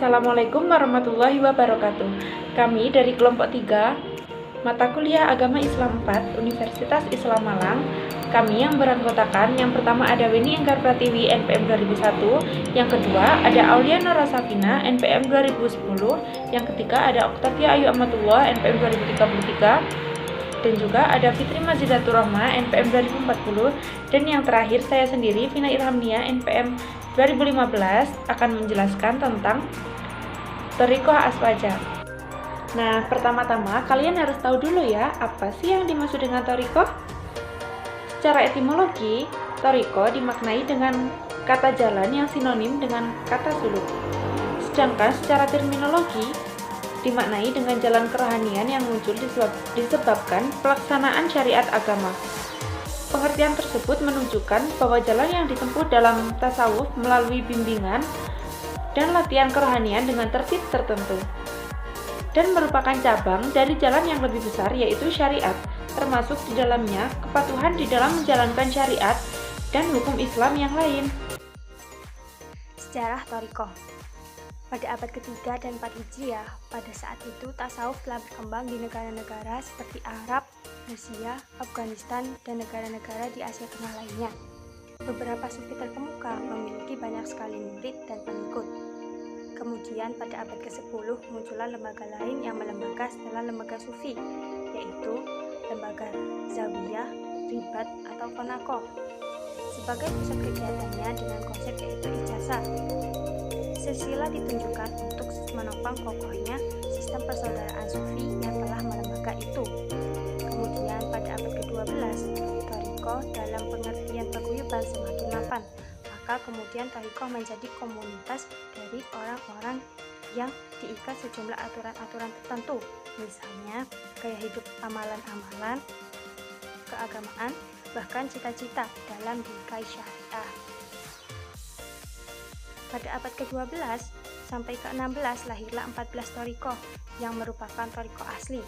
Assalamualaikum warahmatullahi wabarakatuh. Kami dari kelompok 3 mata kuliah Agama Islam 4 Universitas Islam Malang. Kami yang beranggotakan, yang pertama ada Weni Enggar Pratiwi NPM 2001, yang kedua ada Aulia Nora Safina NPM 2010, yang ketiga ada Oktavia Ayu Amatullah NPM 2033, dan juga ada Fitri Mazidatur Rahma NPM 2040, dan yang terakhir saya sendiri Vina Ilhamnia NPM 2015 akan menjelaskan tentang Thariqah Aswaja. Nah, pertama-tama kalian harus tahu dulu ya, apa sih yang dimaksud dengan Thariqah? Secara etimologi, Thariqah dimaknai dengan kata jalan yang sinonim dengan kata suluk. Sedangkan secara terminologi, dimaknai dengan jalan kerohanian yang muncul disebabkan pelaksanaan syariat agama. Pengertian tersebut menunjukkan bahwa jalan yang ditempuh dalam tasawuf melalui bimbingan dan latihan kerohanian dengan tertib tertentu, dan merupakan cabang dari jalan yang lebih besar, yaitu syariat, termasuk di dalamnya kepatuhan di dalam menjalankan syariat dan hukum Islam yang lain. Sejarah Thariqah. Pada abad ketiga dan 4 Hijriah, pada saat itu tasawuf telah berkembang di negara-negara seperti Arab, Persia, Afghanistan, dan negara-negara di Asia Tengah lainnya. Beberapa sufi terkemuka memiliki banyak sekali murid dan pengikut. Kemudian pada abad ke-10 muncullah lembaga lain yang melembaga setelah lembaga sufi, yaitu lembaga zawiyah, ribat, atau konakoh. Sebagai pusat kegiatannya dengan konsep yaitu ijazah. Silsilah ditunjukkan untuk menopang kokohnya sistem persaudaraan sufi yang telah melembaga itu. Kemudian pada abad ke-12, Thariqah dalam pengertian paguyuban semakin mapan, maka kemudian Thariqah menjadi komunitas dari orang-orang yang diikat sejumlah aturan-aturan tertentu, misalnya gaya hidup, amalan-amalan, keagamaan, bahkan cita-cita dalam bingkai syariah. Pada abad ke-12 sampai ke-16 lahirlah 14 Thariqah yang merupakan Thariqah asli.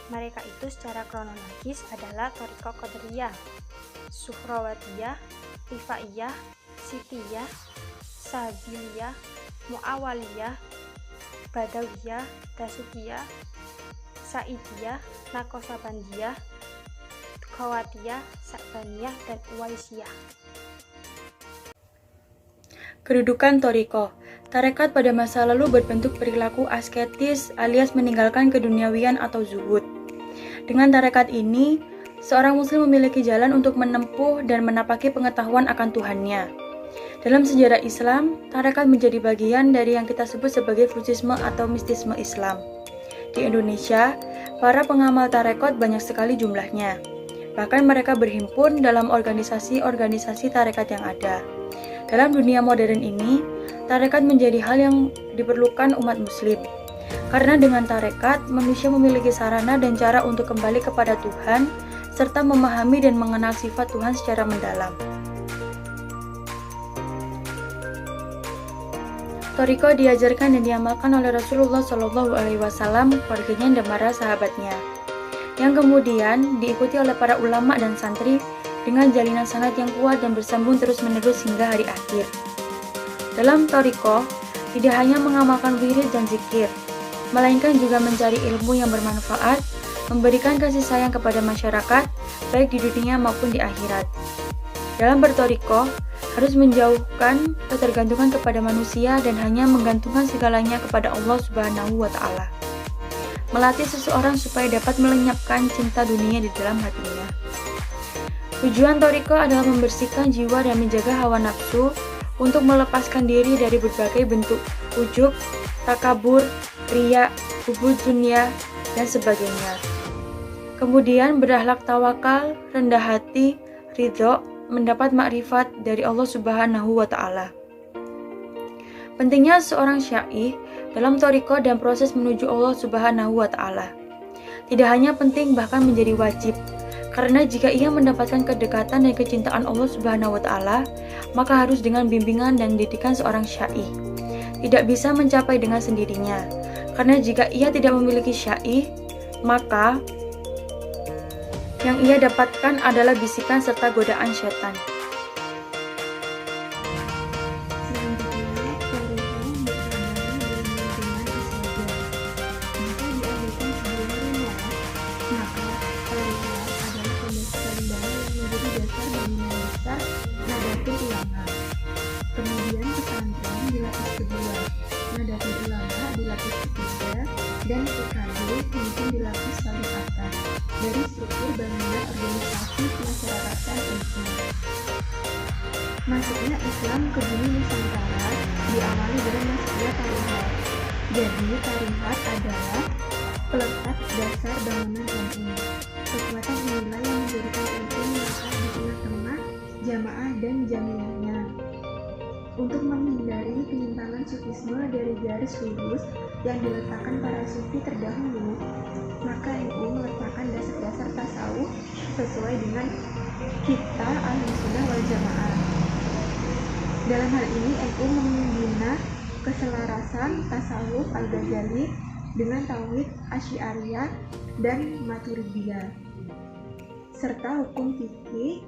Mereka itu secara kronologis adalah Thariqah Qadiriyah, Suhrawardiyah, Rifaiyah, Sitiyah, Sabiliyah, Muawaliyah, Badawiyah, Dasukiyah, Saidiyah, Nakosabandiyah, Khawatiyah, Sa'baniyah, dan Uwaisiyah. Kedudukan Thariqah. Tarekat pada masa lalu berbentuk perilaku asketis alias meninggalkan keduniawian atau zuhud. Dengan tarekat ini, seorang muslim memiliki jalan untuk menempuh dan menapaki pengetahuan akan Tuhannya. Dalam sejarah Islam, tarekat menjadi bagian dari yang kita sebut sebagai fusisme atau mistisme Islam. Di Indonesia, para pengamal tarekat banyak sekali jumlahnya. Bahkan mereka berhimpun dalam organisasi-organisasi tarekat yang ada. Dalam dunia modern ini, tarekat menjadi hal yang diperlukan umat muslim. Karena dengan tarekat, manusia memiliki sarana dan cara untuk kembali kepada Tuhan, serta memahami dan mengenal sifat Tuhan secara mendalam. Thariqah diajarkan dan diamalkan oleh Rasulullah SAW, keluarganya, dan para sahabatnya, yang kemudian diikuti oleh para ulama dan santri dengan jalinan sanad yang kuat dan bersambung terus-menerus hingga hari akhir. Dalam Thariqah, tidak hanya mengamalkan wirid dan zikir, melainkan juga mencari ilmu yang bermanfaat, memberikan kasih sayang kepada masyarakat, baik di dunia maupun di akhirat. Dalam berthariqah, harus menjauhkan ketergantungan kepada manusia dan hanya menggantungkan segalanya kepada Allah Subhanahu wa Ta'ala. Melatih seseorang supaya dapat melenyapkan cinta dunia di dalam hatinya. Tujuan thariqah adalah membersihkan jiwa dan menjaga hawa nafsu untuk melepaskan diri dari berbagai bentuk ujub, takabur, riya, hubud dunia, dan sebagainya. Kemudian berakhlak tawakal, rendah hati, ridho, mendapat makrifat dari Allah Subhanahu wa Ta'ala. Pentingnya seorang syai dalam thariqah dan proses menuju Allah Subhanahu wa Ta'ala. Tidak hanya penting, bahkan menjadi wajib. Karena jika ia mendapatkan kedekatan dan kecintaan Allah Subhanahu wa Ta'ala, maka harus dengan bimbingan dan didikan seorang syai. Tidak bisa mencapai dengan sendirinya. Karena jika ia tidak memiliki syai, maka yang ia dapatkan adalah bisikan serta godaan syaitan. Selanjutnya, Thariqah dan PKB mungkin dilapis paling atas dari struktur bangunan organisasi kemasyarakatan NU. Masuknya Islam ke bumi Nusantara diawali dengan masuknya tarikat. Jadi tarikat adalah pelekat dasar bangunan NU. Kekuatan inilah yang menjadikan NU melangkah di tengah-tengah jamaah dan jamiyahnya. Untuk menghindari penyimpangan sufisme dari garis lurus yang diletakkan para sufi terdahulu, maka NU meletakkan dasar-dasar tasawuf sesuai dengan kita Ahlussunnah wal Jamaah. Dalam hal ini NU membina keselarasan tasawuf Al-Ghazali dengan tauhid Asy'ariyah dan Maturidiyah, serta hukum fikih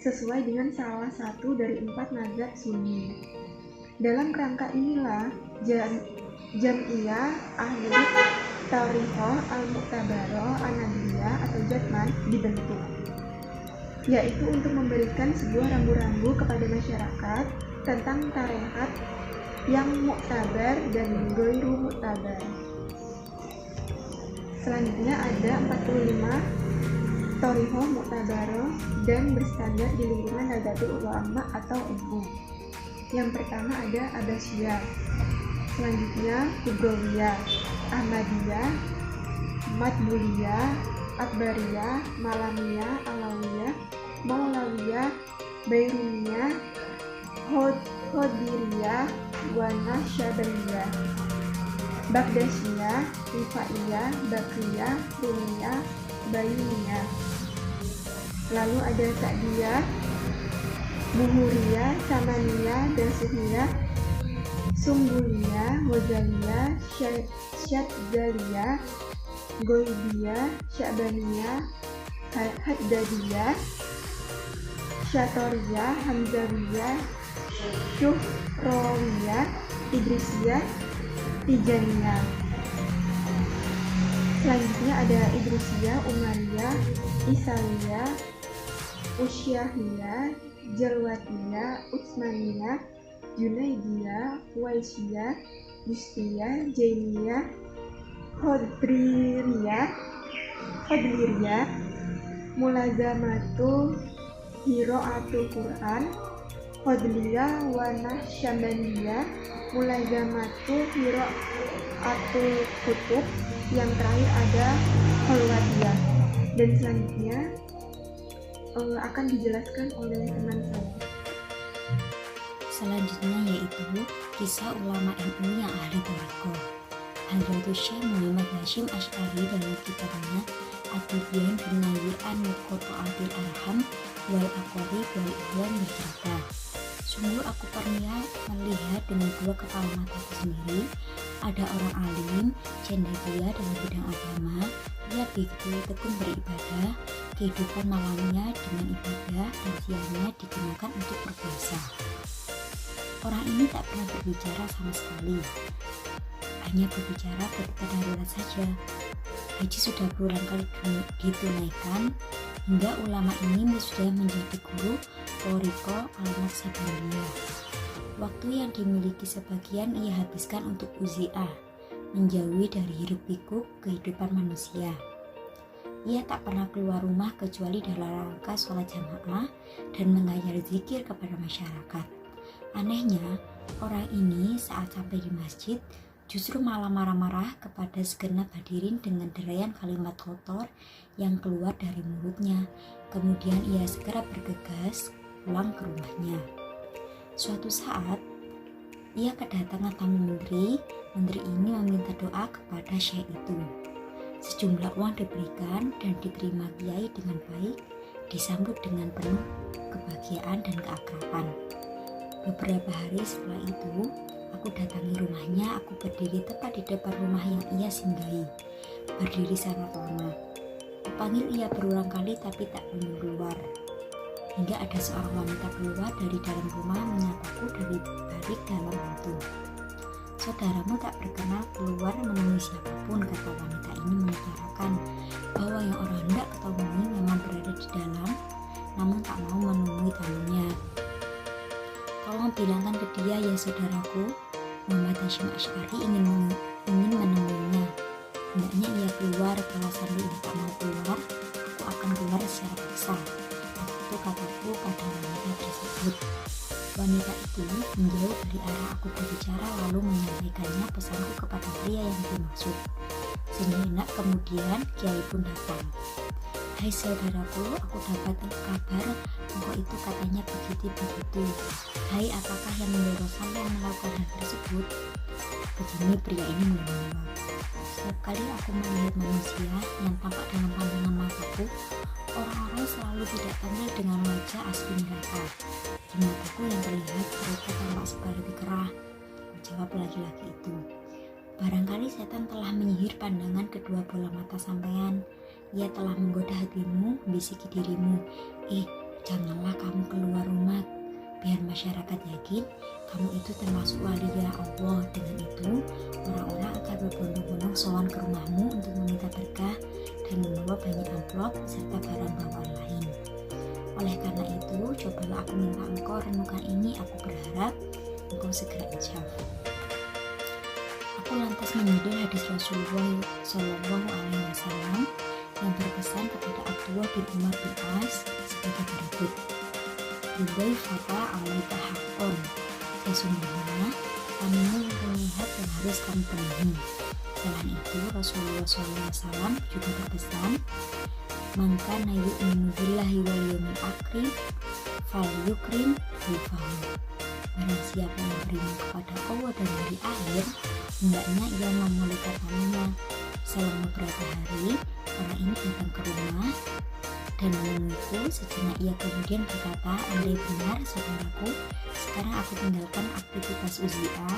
sesuai dengan salah satu dari 4 mazhab Sunni. Dalam kerangka inilah Jam'iyah Ahlul Thariqah Al-Mu'tabarah An-Nahdiyah atau Jatman dibentuk, yaitu untuk memberikan sebuah rambu-rambu kepada masyarakat tentang tarekat yang muktabar dan ghairu muktabar. Selanjutnya ada 45 Thariqah Mu'tabarah dan berstandar di lingkungan Nahdlatul Ulama atau NU. Yang pertama ada Abbasiyah, selanjutnya Kubrawiyah, Ahmadiyah, Matbuliyah, Akbariyah, Malamiyah, Alawiyah, Maulawiyah, Bairuniyah, Khodiriyah, Nasyabandiyah, Baghdasiyah, Rifaiyah, Bakriyah, Rumiyah, Bayiniyah. Lalu ada Sa'diyah, Buhuriyah, Samaniyah, Dasuhiyah, Sumbuliyah, Wazaliyah, Syadzaliyah, Goibiyah, Sya'baniyah, Haddadiyah, Syatoriyah, Hamzawiyah, Syuhrawiyah, Idrisiyah, Tijaniyah. Selanjutnya ada Idrisiyah, Umariyah, Isawiyah, Usyahiyah, Jalwatiyah, Utsmaniyah, Junaidiyah, Waisiyah, Bustiyah, Jainiyah, Khodririyah, Mulazamatul Qiraatul Quran, Khodliyah, wa Nasyabandiyah, Mulazamatul Qiraatul Kutub. Yang terakhir ada Khalwatiyah, dan selanjutnya akan dijelaskan oleh teman saya. Selanjutnya yaitu kisah ulama NU yang ahli thariqah. Hadratus Syekh Muhammad Hasyim Asy'ari dalam kitabnya At-Tibyan bin Nawi'an Muqatta'atil Arham wal Aqarib wal Ikhwan berkata, sungguh aku pernah melihat dengan dua kepala mataku sendiri, ada orang alim, cendekia dalam bidang agama, ia begitu tekun beribadah, kehidupan malamnya dengan ibadah dan siangnya digunakan untuk berpuasa. Orang ini tak pernah berbicara sama sekali, hanya berbicara ketika darurat saja. Haji sudah berulang kali ditunaikan, hingga ulama ini sudah menjadi guru Thariqah Al-Naksabandiyah. Waktu yang dimiliki sebagian ia habiskan untuk uziah, menjauhi dari hiruk pikuk kehidupan manusia. Ia tak pernah keluar rumah kecuali dalam rangka sholat jamaah dan mengajar zikir kepada masyarakat. Anehnya, orang ini saat sampai di masjid justru malah marah-marah kepada segenap hadirin dengan derayan kalimat kotor yang keluar dari mulutnya. Kemudian ia segera bergegas pulang ke rumahnya. Suatu saat, ia kedatangan tamu menteri. Menteri ini meminta doa kepada syekh itu. Sejumlah uang diberikan dan diterima kiai dengan baik, disambut dengan penuh kebahagiaan dan keakraban. Beberapa hari setelah itu, aku datangi rumahnya. Aku berdiri tepat di depan rumah yang ia singgahi, berdiri sangat lama. Kupanggil ia berulang kali tapi tak kunjung keluar. Hingga ada seorang wanita keluar dari dalam rumah menyapaku dari balik dalam itu. Saudaramu tak berkenan keluar menemui siapapun, kata wanita ini mengutarakan bahwa yang orang hendak ketemui memang berada di dalam, namun tak mau menemui tamunya. Tolong bilangkan ke dia, ya saudaraku, Muhammad Hasyim Asy'ari ingin menemuinya. Hendaknya ia keluar, kalau sampai ia tak mau keluar, aku akan keluar secara paksa. Itu kataku pada wanita tersebut. Wanita itu menjauh dari arah aku berbicara lalu menyampaikannya pesanku kepada pria yang dimaksud. Sejenak kemudian Kiai pun datang. Hai saudaraku, aku dapat kabar engkau itu katanya begitu. Hai, apakah yang mendorong sampai melakukan hal tersebut? Begini pria ini menjawab. Setiap kali aku melihat manusia yang tampak dalam pandangan mataku, orang-orang selalu tidak tampil dengan wajah asli mereka. Di mataku yang terlihat mereka tampak seperti kerah. Jawab laki-laki itu. Barangkali setan telah menyihir pandangan kedua bola mata sampean. Ia telah menggoda hatimu, bisiki dirimu. Janganlah kamu keluar rumah. Biar masyarakat yakin kamu itu termasuk waliya Allah. Dengan itu, orang-orang akan berbondong-bondong sowan ke rumahmu untuk meminta berkah dan membawa banyak amplop serta barang bawaan lain. Oleh karena itu, cobalah aku minta engkau renungkan ini. Aku berharap engkau segera ijab. Aku lantas menyindir hadis Rasulullah SAW yang berpesan kepada Abdullah bin Umar bin As sebagai berikut. Budai fata alaika hakon. Sesungguhnya kamu mempunyai hak yang harus kamu penuhi. Selain itu Rasulullah SAW juga berpesan, man kana yu'minu billahi wal yawmil akhir falyukrim dhaifahu. Barang siapa yang beriman kepada Allah dan hari akhir, hendaknya ia memuliakan tamunya. Selama beberapa hari, orang ini datang ke rumah dan menemuiku. Sejenak ia kemudian berkata, andai benar saudaraku, sekarang aku tinggalkan aktivitas usia,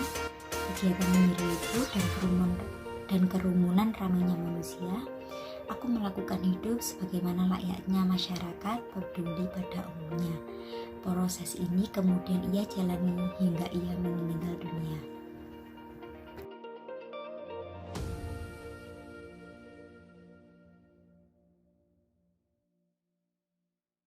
kegiatan menyeriku dan kerumunan ramainya manusia. Aku melakukan hidup sebagaimana layaknya masyarakat peduli pada umumnya. Proses ini kemudian ia jalani hingga ia meninggal dunia.